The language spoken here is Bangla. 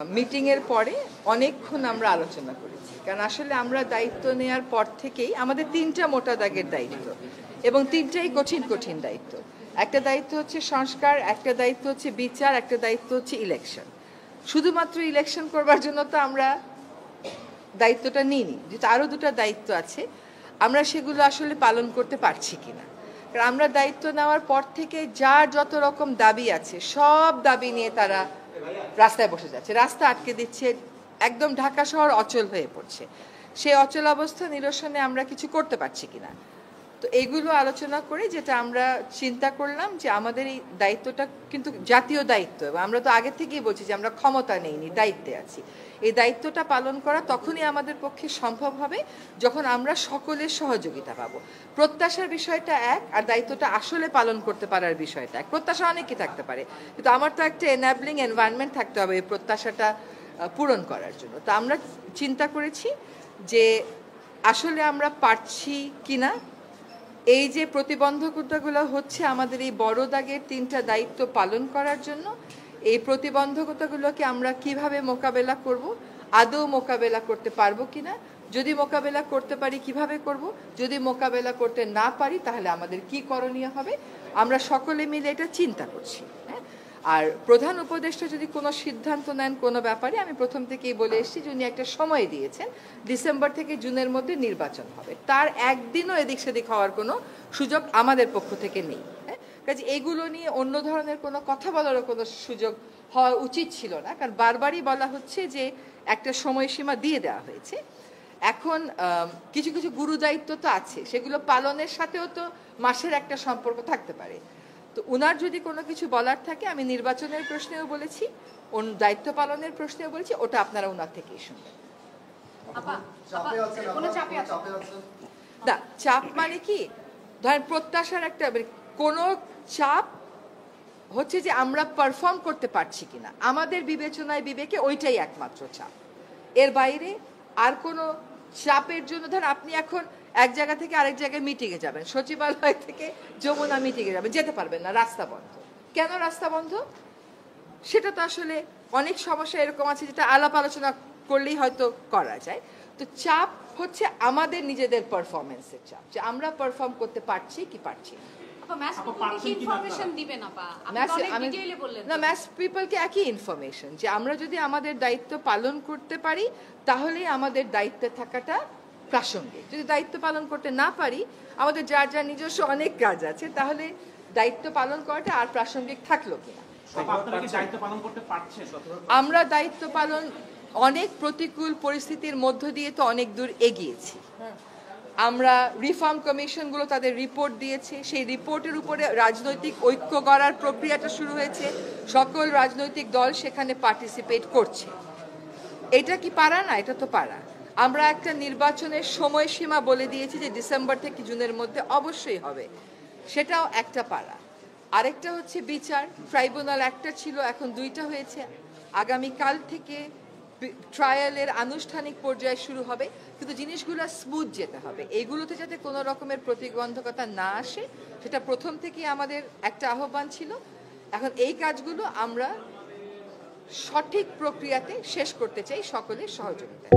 মিটিংয়ের পরে অনেকক্ষণ আমরা আলোচনা করেছি, কারণ আসলে আমরা দায়িত্ব নেওয়ার পর থেকেই আমাদের তিনটা মোটা দাগের দায়িত্ব এবং তিনটাই কঠিন কঠিন দায়িত্ব। একটা দায়িত্ব হচ্ছে সংস্কার, একটা দায়িত্ব হচ্ছে বিচার, একটা দায়িত্ব হচ্ছে ইলেকশন। শুধুমাত্র ইলেকশন করবার জন্য তো আমরা দায়িত্বটা নিইনি, যেটা আরও দুটো দায়িত্ব আছে, আমরা সেগুলো আসলে পালন করতে পারছি কিনা। কারণ আমরা দায়িত্ব নেওয়ার পর থেকে যার যত রকম দাবি আছে সব দাবি নিয়ে তারা রাস্তায় বসে যাচ্ছে, রাস্তা আটকে দিচ্ছে, একদম ঢাকা শহর অচল হয়ে পড়ছে। সেই অচল অবস্থা নিরসনে আমরা কিছু করতে পারছি কিনা। তো এইগুলো আলোচনা করে যেটা আমরা চিন্তা করলাম যে আমাদের এই দায়িত্বটা কিন্তু জাতীয় দায়িত্ব, এবং আমরা তো আগে থেকেই বলছি যে আমরা ক্ষমতা নেইনি, দায়িত্বে আছি। এই দায়িত্বটা পালন করা তখনই আমাদের পক্ষে সম্ভব হবে যখন আমরা সকলের সহযোগিতা পাবো। প্রত্যাশার বিষয়টা এক, আর দায়িত্বটা আসলে পালন করতে পারার বিষয়টা এক। প্রত্যাশা অনেকই থাকতে পারে, কিন্তু আমার তো একটা এনাবলিং এনভায়রনমেন্ট থাকতে হবে এই প্রত্যাশাটা পূরণ করার জন্য। তো আমরা চিন্তা করেছি যে আসলে আমরা পারছি কিনা, এই যে প্রতিবন্ধকতাগুলো হচ্ছে আমাদের এই বড় দাগের তিনটা দায়িত্ব পালন করার জন্য, এই প্রতিবন্ধকতাগুলোকে আমরা কিভাবে মোকাবেলা করব, আদৌ মোকাবেলা করতে পারবো কিনা, যদি মোকাবেলা করতে পারি কিভাবে করব, যদি মোকাবেলা করতে না পারি তাহলে আমাদের কি করণীয় হবে, আমরা সকলে মিলে এটা চিন্তা করছি। আর প্রধান উপদেষ্টা যদি কোনো সিদ্ধান্ত নেন কোনো ব্যাপারে, আমি প্রথম থেকেই বলে এসেছি যে উনি একটা সময় দিয়েছেন, ডিসেম্বর থেকে জুনের মধ্যে নির্বাচন হবে, তার একদিনও এদিক সেদিক হওয়ার কোনো সুযোগ আমাদের পক্ষ থেকে নেই। কাজে এইগুলো নিয়ে অন্য ধরনের কোনো কথা বলারও কোনো সুযোগ হওয়া উচিত ছিল না, কারণ বারবারই বলা হচ্ছে যে একটা সময়সীমা দিয়ে দেওয়া হয়েছে। এখন কিছু কিছু গুরু দায়িত্ব তো আছে, সেগুলো পালনের সাথেও তো মাসের একটা সম্পর্ক থাকতে পারে। তো উনার যদি কোনো কিছু বলার থাকে, আমি নির্বাচনের প্রশ্নেও বলেছি, দায়িত্ব পালনের প্রশ্নেও বলেছি, ওটা আপনারা উনার থেকেই শুনবেন। না, চাপ মানে কি, ধরেন প্রত্যাশার একটা কোনো চাপ হচ্ছে যে আমরা পারফর্ম করতে পারছি কিনা, আমাদের বিবেচনায় বিবেকে ওইটাই একমাত্র চাপ। এর বাইরে আর কোনো চাপের জন্য, ধরেন আপনি এখন এক জায়গা থেকে আরেক জায়গায় মিটিংয়ে যাবেন, সচিবালয় থেকে যমুনা মিটিংয়ে যাবেন, যেতে পারবেন না, রাস্তা বন্ধ। কেন রাস্তা বন্ধ? সেটা তো আসলে অনেক সমস্যা এরকম আছে যেটা আলাপ আলোচনা করলেই হয়তো করা যায়। তো চাপ হচ্ছে আমাদের নিজেদের পারফরমেন্সের চাপ, যে আমরা পারফর্ম করতে পারছি কি পারছি না। ম্যাস পিপলকে একই ইনফরমেশন, যে আমরা যদি আমাদের দায়িত্ব পালন করতে পারি তাহলে আমাদের দায়িত্বে থাকাটা প্রাসঙ্গিক। যদি দায়িত্ব পালন করতে না পারি, আমাদের যার যার নিজস্ব অনেক কাজ আছে, তাহলে দায়িত্ব পালন করাটা আর প্রাসঙ্গিক থাকলো কিনা। আমরা দায়িত্ব পালন অনেক প্রতিকূল পরিস্থিতির মধ্য দিয়ে তো অনেক দূর এগিয়েছি। আমরা রিফর্ম কমিশনগুলো তাদের রিপোর্ট দিয়েছে, সেই রিপোর্টের উপরে রাজনৈতিক ঐক্য গড়ার প্রক্রিয়াটা শুরু হয়েছে, সকল রাজনৈতিক দল সেখানে পার্টিসিপেট করছে। এটা কি পারা না? এটা তো পারা। আমরা একটা নির্বাচনের সময়সীমা বলে দিয়েছি যে ডিসেম্বর থেকে জুনের মধ্যে অবশ্যই হবে, সেটাও একটা পারা। আরেকটা হচ্ছে বিচার, ট্রাইব্যুনাল একটা ছিল, এখন দুইটা হয়েছে, আগামীকাল থেকে ট্রায়ালের আনুষ্ঠানিক পর্যায়ে শুরু হবে, কিন্তু জিনিসগুলো স্মুথ যেতে হবে, এইগুলোতে যাতে কোনো রকমের প্রতিবন্ধকতা না আসে, সেটা প্রথম থেকেই আমাদের একটা আহ্বান ছিল। এখন এই কাজগুলো আমরা সঠিক প্রক্রিয়াতে শেষ করতে চাই সকলের সহযোগিতায়।